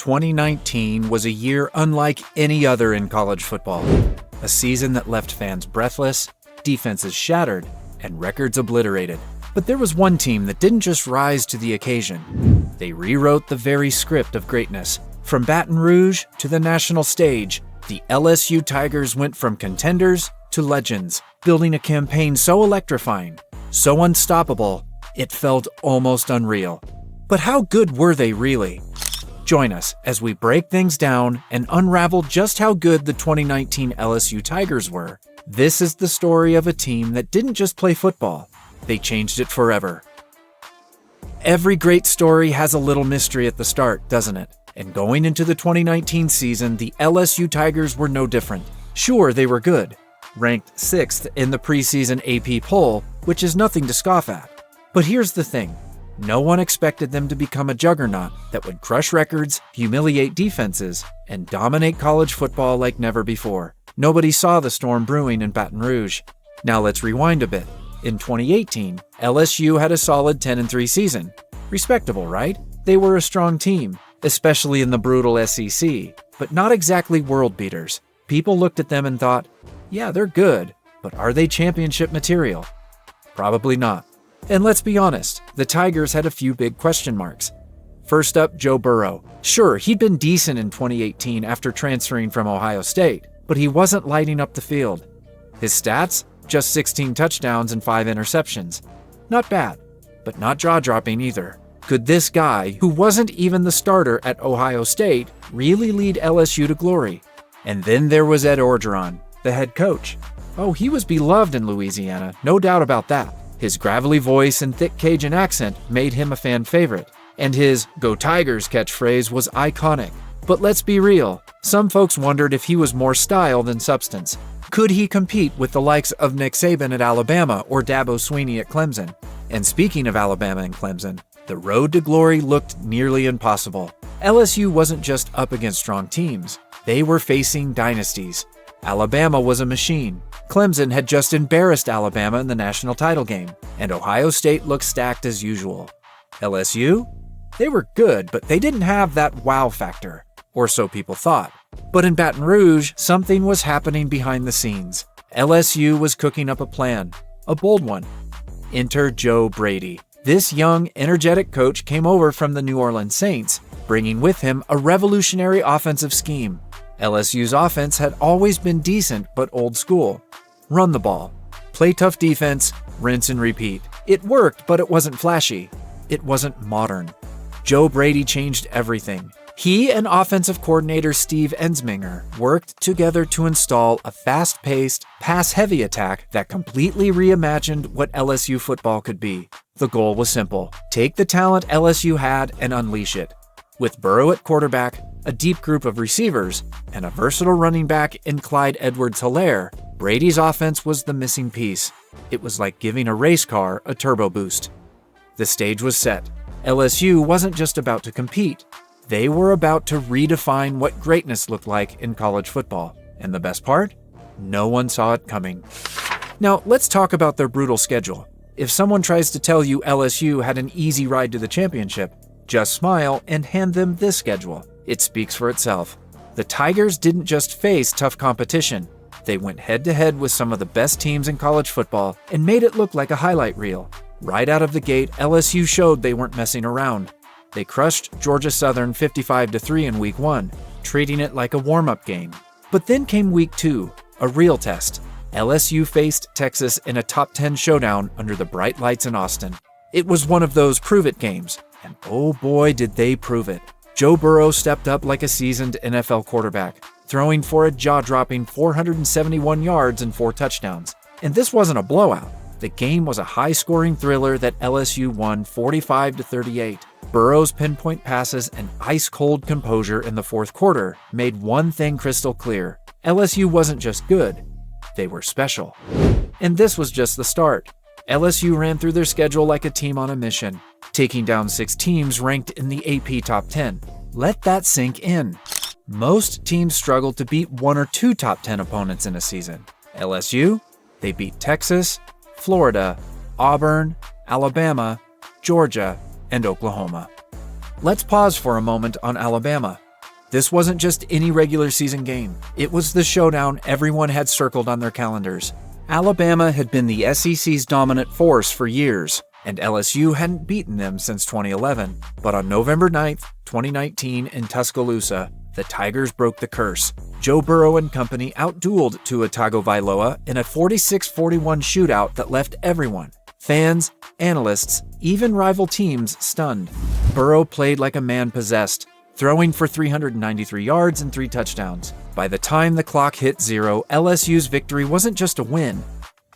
2019 was a year unlike any other in college football. A season that left fans breathless, defenses shattered, and records obliterated. But there was one team that didn't just rise to the occasion. They rewrote the very script of greatness. From Baton Rouge to the national stage, the LSU Tigers went from contenders to legends, building a campaign so electrifying, so unstoppable, it felt almost unreal. But how good were they really? Join us as we break things down and unravel just how good the 2019 LSU Tigers were. This is the story of a team that didn't just play football, they changed it forever. Every great story has a little mystery at the start, doesn't it? And going into the 2019 season, the LSU Tigers were no different. Sure, they were good, ranked 6th in the preseason AP poll, which is nothing to scoff at. But here's the thing. No one expected them to become a juggernaut that would crush records, humiliate defenses, and dominate college football like never before. Nobody saw the storm brewing in Baton Rouge. Now let's rewind a bit. In 2018, LSU had a solid 10-3 season. Respectable, right? They were a strong team, especially in the brutal SEC, but not exactly world beaters. People looked at them and thought, yeah, they're good, but are they championship material? Probably not. And let's be honest, the Tigers had a few big question marks. First up, Joe Burrow. Sure, he'd been decent in 2018 after transferring from Ohio State, but he wasn't lighting up the field. His stats? Just 16 touchdowns and 5 interceptions. Not bad, but not jaw-dropping either. Could this guy, who wasn't even the starter at Ohio State, really lead LSU to glory? And then there was Ed Orgeron, the head coach. Oh, he was beloved in Louisiana, no doubt about that. His gravelly voice and thick Cajun accent made him a fan favorite, and his "Go Tigers" catchphrase was iconic. But let's be real, some folks wondered if he was more style than substance. Could he compete with the likes of Nick Saban at Alabama or Dabo Swinney at Clemson? And speaking of Alabama and Clemson, the road to glory looked nearly impossible. LSU wasn't just up against strong teams, they were facing dynasties. Alabama was a machine. Clemson had just embarrassed Alabama in the national title game, and Ohio State looked stacked as usual. LSU? They were good, but they didn't have that wow factor, or so people thought. But in Baton Rouge, something was happening behind the scenes. LSU was cooking up a plan, a bold one. Enter Joe Brady. This young, energetic coach came over from the New Orleans Saints, bringing with him a revolutionary offensive scheme. LSU's offense had always been decent but old school. Run the ball, play tough defense, rinse and repeat. It worked, but it wasn't flashy. It wasn't modern. Joe Brady changed everything. He and offensive coordinator Steve Ensminger worked together to install a fast-paced, pass-heavy attack that completely reimagined what LSU football could be. The goal was simple: take the talent LSU had and unleash it. With Burrow at quarterback, a deep group of receivers, and a versatile running back in Clyde Edwards-Helaire, Brady's offense was the missing piece. It was like giving a race car a turbo boost. The stage was set. LSU wasn't just about to compete. They were about to redefine what greatness looked like in college football. And the best part? No one saw it coming. Now, let's talk about their brutal schedule. If someone tries to tell you LSU had an easy ride to the championship, just smile and hand them this schedule. It speaks for itself. The Tigers didn't just face tough competition. They went head-to-head with some of the best teams in college football and made it look like a highlight reel. Right out of the gate, LSU showed they weren't messing around. They crushed Georgia Southern 55-3 in Week 1, treating it like a warm-up game. But then came Week 2, a real test. LSU faced Texas in a top 10 showdown under the bright lights in Austin. It was one of those prove-it games, and oh boy did they prove it. Joe Burrow stepped up like a seasoned NFL quarterback, throwing for a jaw-dropping 471 yards and 4 touchdowns. And this wasn't a blowout. The game was a high-scoring thriller that LSU won 45-38. Burrow's pinpoint passes and ice-cold composure in the fourth quarter made one thing crystal clear. LSU wasn't just good, they were special. And this was just the start. LSU ran through their schedule like a team on a mission, taking down 6 teams ranked in the AP Top 10. Let that sink in. Most teams struggled to beat 1 or 2 top 10 opponents in a season. LSU? They beat Texas, Florida, Auburn, Alabama, Georgia, and Oklahoma. Let's pause for a moment on Alabama. This wasn't just any regular season game. It was the showdown everyone had circled on their calendars. Alabama had been the SEC's dominant force for years, and LSU hadn't beaten them since 2011. But on November 9th, 2019 in Tuscaloosa, the Tigers broke the curse. Joe Burrow and company outdueled Tua Tagovailoa in a 46-41 shootout that left everyone, fans, analysts, even rival teams, stunned. Burrow played like a man possessed, throwing for 393 yards and 3 touchdowns. By the time the clock hit 0, LSU's victory wasn't just a win,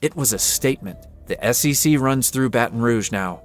it was a statement. The SEC runs through Baton Rouge now.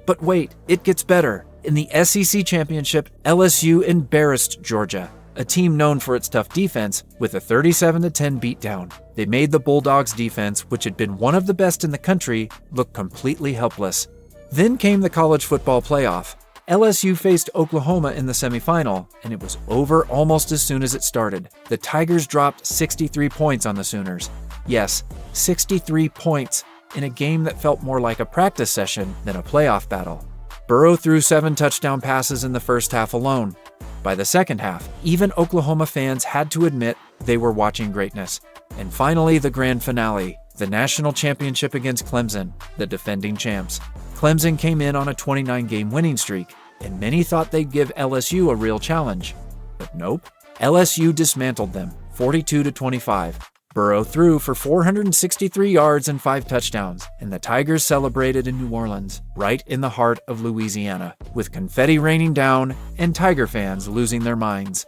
But wait, it gets better. In the SEC Championship, LSU embarrassed Georgia, a team known for its tough defense, with a 37-10 beatdown. They made the Bulldogs' defense, which had been one of the best in the country, look completely helpless. Then came the college football playoff. LSU faced Oklahoma in the semifinal, and it was over almost as soon as it started. The Tigers dropped 63 points on the Sooners. Yes, 63 points in a game that felt more like a practice session than a playoff battle. Burrow threw 7 touchdown passes in the first half alone. By the second half, even Oklahoma fans had to admit they were watching greatness. And finally, the grand finale, the national championship against Clemson, the defending champs. Clemson came in on a 29-game winning streak, and many thought they'd give LSU a real challenge. But nope. LSU dismantled them, 42-25. Burrow threw for 463 yards and 5 touchdowns, and the Tigers celebrated in New Orleans, right in the heart of Louisiana, with confetti raining down and Tiger fans losing their minds.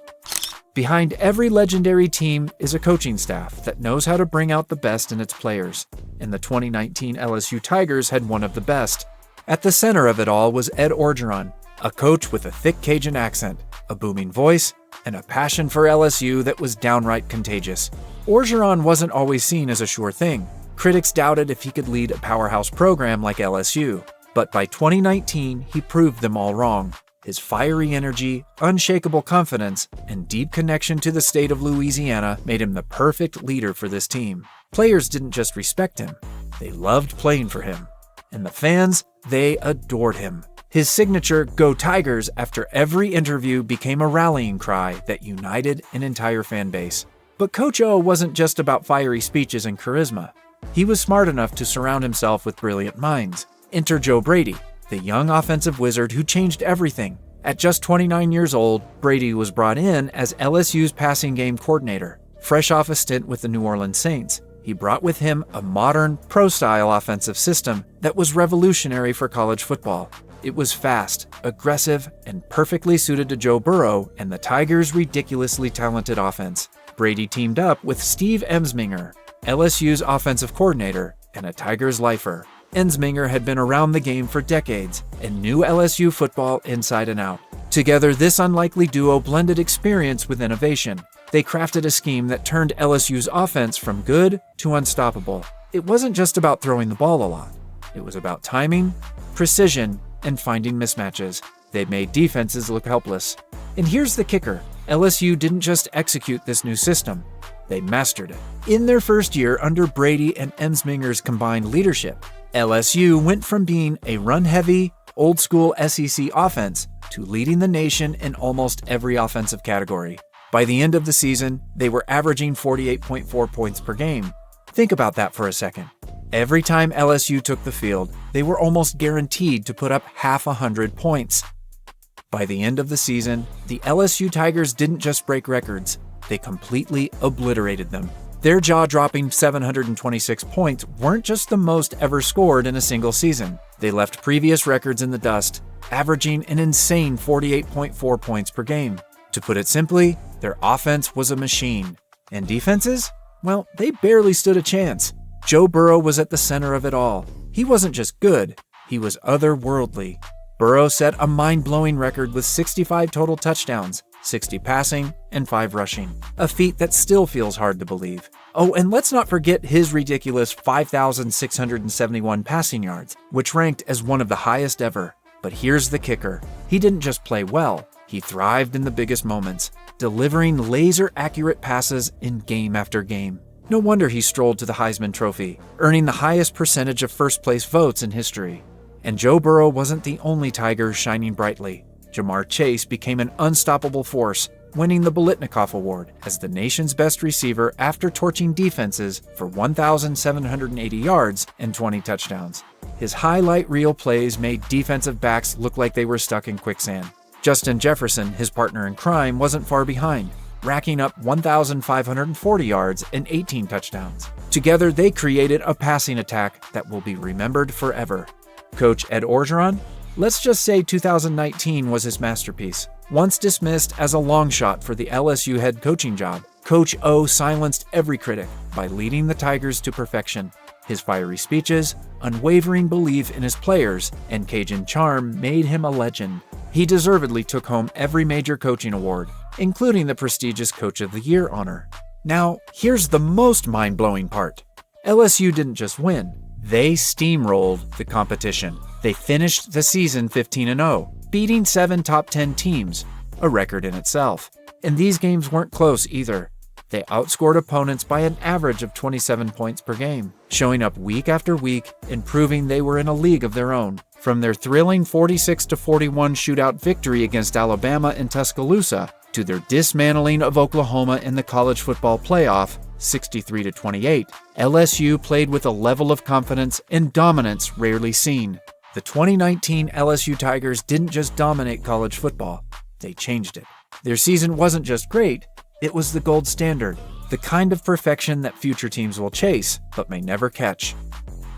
Behind every legendary team is a coaching staff that knows how to bring out the best in its players, and the 2019 LSU Tigers had one of the best. At the center of it all was Ed Orgeron, a coach with a thick Cajun accent, a booming voice, and a passion for LSU that was downright contagious. Orgeron wasn't always seen as a sure thing. Critics doubted if he could lead a powerhouse program like LSU, but by 2019, he proved them all wrong. His fiery energy, unshakable confidence, and deep connection to the state of Louisiana made him the perfect leader for this team. Players didn't just respect him, they loved playing for him. And the fans, they adored him. His signature "Go Tigers" after every interview became a rallying cry that united an entire fan base. But Coach O wasn't just about fiery speeches and charisma. He was smart enough to surround himself with brilliant minds. Enter Joe Brady, the young offensive wizard who changed everything. At just 29 years old, Brady was brought in as LSU's passing game coordinator. Fresh off a stint with the New Orleans Saints, he brought with him a modern, pro-style offensive system that was revolutionary for college football. It was fast, aggressive, and perfectly suited to Joe Burrow and the Tigers' ridiculously talented offense. Brady teamed up with Steve Ensminger, LSU's offensive coordinator and a Tigers lifer. Ensminger had been around the game for decades and knew LSU football inside and out. Together, this unlikely duo blended experience with innovation. They crafted a scheme that turned LSU's offense from good to unstoppable. It wasn't just about throwing the ball a lot. It was about timing, precision, and finding mismatches. They made defenses look helpless. And here's the kicker. LSU didn't just execute this new system. They mastered it. In their first year under Brady and Ensminger's combined leadership, LSU went from being a run-heavy, old-school SEC offense to leading the nation in almost every offensive category. By the end of the season, they were averaging 48.4 points per game. Think about that for a second. Every time LSU took the field, they were almost guaranteed to put up half 100 points. By the end of the season, the LSU Tigers didn't just break records, they completely obliterated them. Their jaw-dropping 726 points weren't just the most ever scored in a single season. They left previous records in the dust, averaging an insane 48.4 points per game. To put it simply, their offense was a machine. And defenses? Well, they barely stood a chance. Joe Burrow was at the center of it all. He wasn't just good, he was otherworldly. Burrow set a mind-blowing record with 65 total touchdowns, 60 passing, and 5 rushing, a feat that still feels hard to believe. Oh, and let's not forget his ridiculous 5,671 passing yards, which ranked as one of the highest ever. But here's the kicker. He didn't just play well, he thrived in the biggest moments, delivering laser-accurate passes in game after game. No wonder he strolled to the Heisman Trophy, earning the highest percentage of first-place votes in history. And Joe Burrow wasn't the only Tiger shining brightly. Jamar Chase became an unstoppable force, winning the Bolitnikoff Award as the nation's best receiver after torching defenses for 1,780 yards and 20 touchdowns. His highlight reel plays made defensive backs look like they were stuck in quicksand. Justin Jefferson, his partner in crime, wasn't far behind, racking up 1,540 yards and 18 touchdowns. Together, they created a passing attack that will be remembered forever. Coach Ed Orgeron? Let's just say 2019 was his masterpiece. Once dismissed as a long shot for the LSU head coaching job, Coach O silenced every critic by leading the Tigers to perfection. His fiery speeches, unwavering belief in his players, and Cajun charm made him a legend. He deservedly took home every major coaching award, including the prestigious Coach of the Year honor. Now, here's the most mind-blowing part. LSU didn't just win, they steamrolled the competition. They finished the season 15-0, beating 7 top 10 teams, a record in itself. And these games weren't close either. They outscored opponents by an average of 27 points per game, showing up week after week and proving they were in a league of their own. From their thrilling 46-41 shootout victory against Alabama in Tuscaloosa to their dismantling of Oklahoma in the college football playoff, 63-28, LSU played with a level of confidence and dominance rarely seen. The 2019 LSU Tigers didn't just dominate college football, they changed it. Their season wasn't just great, it was the gold standard, the kind of perfection that future teams will chase, but may never catch.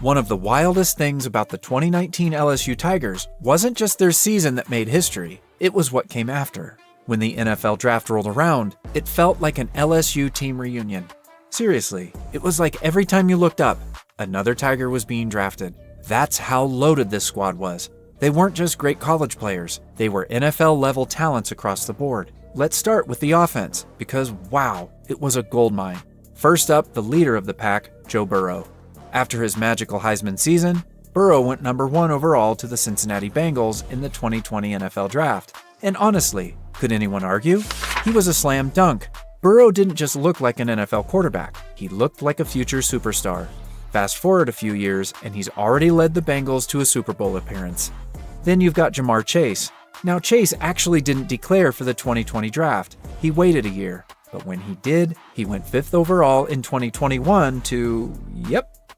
One of the wildest things about the 2019 LSU Tigers wasn't just their season that made history, it was what came after. When the NFL draft rolled around, it felt like an LSU team reunion. Seriously, it was like every time you looked up, another Tiger was being drafted. That's how loaded this squad was. They weren't just great college players, they were NFL-level talents across the board. Let's start with the offense, because wow, it was a goldmine. First up, the leader of the pack, Joe Burrow. After his magical Heisman season, Burrow went number 1 overall to the Cincinnati Bengals in the 2020 NFL Draft. And honestly, could anyone argue? He was a slam dunk. Burrow didn't just look like an NFL quarterback, he looked like a future superstar. Fast forward a few years, and he's already led the Bengals to a Super Bowl appearance. Then you've got Jamar Chase. Now, Chase actually didn't declare for the 2020 draft. He waited a year. But when he did, he went 5th overall in 2021 to,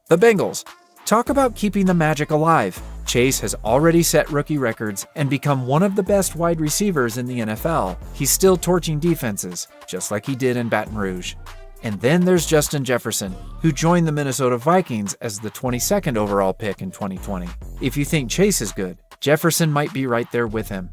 the Bengals. Talk about keeping the magic alive. Chase has already set rookie records and become one of the best wide receivers in the NFL. He's still torching defenses, just like he did in Baton Rouge. And then there's Justin Jefferson, who joined the Minnesota Vikings as the 22nd overall pick in 2020. If you think Chase is good, Jefferson might be right there with him.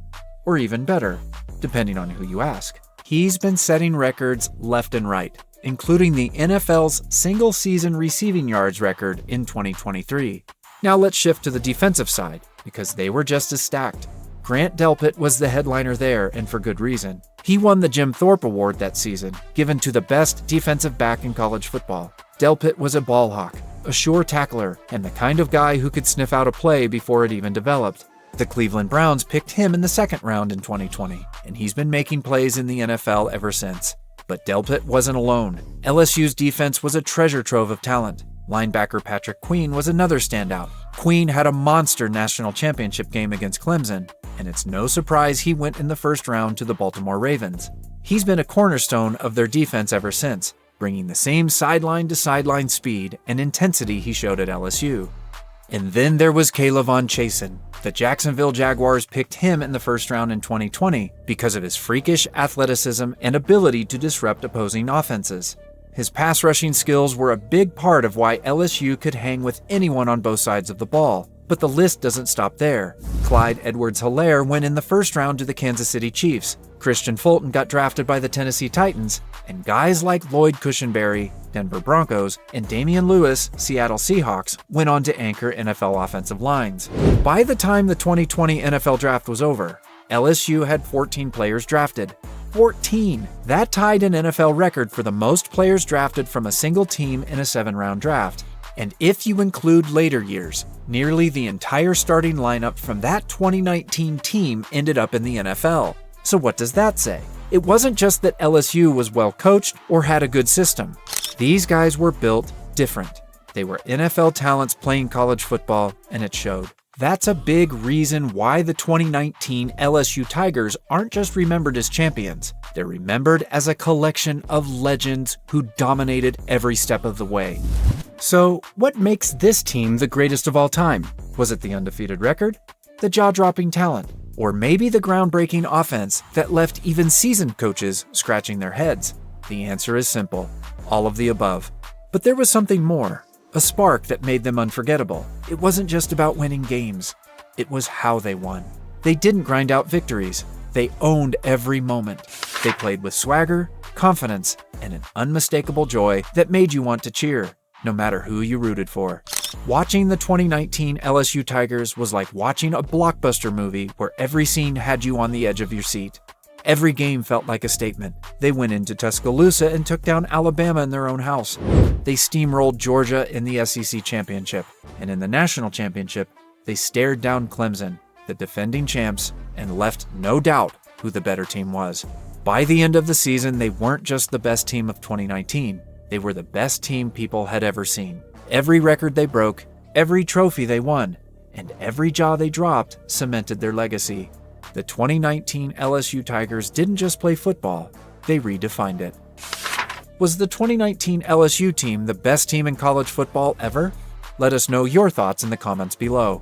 Or even better, depending on who you ask. He's been setting records left and right, including the NFL's single-season receiving yards record in 2023. Now let's shift to the defensive side, because they were just as stacked. Grant Delpit was the headliner there, and for good reason. He won the Jim Thorpe Award that season, given to the best defensive back in college football. Delpit was a ball hawk, a sure tackler, and the kind of guy who could sniff out a play before it even developed. The Cleveland Browns picked him in the 2nd round in 2020, and he's been making plays in the NFL ever since. But Delpit wasn't alone. LSU's defense was a treasure trove of talent. Linebacker Patrick Queen was another standout. Queen had a monster national championship game against Clemson, and it's no surprise he went in the 1st round to the Baltimore Ravens. He's been a cornerstone of their defense ever since, bringing the same sideline-to-sideline speed and intensity he showed at LSU. And then there was K'Lavon Chaisson. The Jacksonville Jaguars picked him in the 1st round in 2020 because of his freakish athleticism and ability to disrupt opposing offenses. His pass rushing skills were a big part of why LSU could hang with anyone on both sides of the ball. But the list doesn't stop there. Clyde Edwards-Helaire went in the 1st round to the Kansas City Chiefs. Christian Fulton got drafted by the Tennessee Titans, and guys like Lloyd Cushenberry, Denver Broncos, and Damian Lewis, Seattle Seahawks, went on to anchor NFL offensive lines. By the time the 2020 NFL Draft was over, LSU had 14 players drafted. 14! That tied an NFL record for the most players drafted from a single team in a 7-round draft. And if you include later years, nearly the entire starting lineup from that 2019 team ended up in the NFL. So what does that say? It wasn't just that LSU was well coached or had a good system. These guys were built different. They were NFL talents playing college football, and it showed. That's a big reason why the 2019 LSU Tigers aren't just remembered as champions. They're remembered as a collection of legends who dominated every step of the way. So, what makes this team the greatest of all time? Was it the undefeated record? The jaw-dropping talent? Or maybe the groundbreaking offense that left even seasoned coaches scratching their heads? The answer is simple: all of the above. But there was something more, a spark that made them unforgettable. It wasn't just about winning games. It was how they won. They didn't grind out victories. They owned every moment. They played with swagger, confidence, and an unmistakable joy that made you want to cheer, no matter who you rooted for. Watching the 2019 LSU Tigers was like watching a blockbuster movie where every scene had you on the edge of your seat. Every game felt like a statement. They went into Tuscaloosa and took down Alabama in their own house. They steamrolled Georgia in the SEC championship. And in the national championship, they stared down Clemson, the defending champs, and left no doubt who the better team was. By the end of the season, they weren't just the best team of 2019. They were the best team people had ever seen. Every record they broke, every trophy they won, and every jaw they dropped cemented their legacy. The 2019 LSU Tigers didn't just play football, they redefined it. Was the 2019 LSU team the best team in college football ever? Let us know your thoughts in the comments below.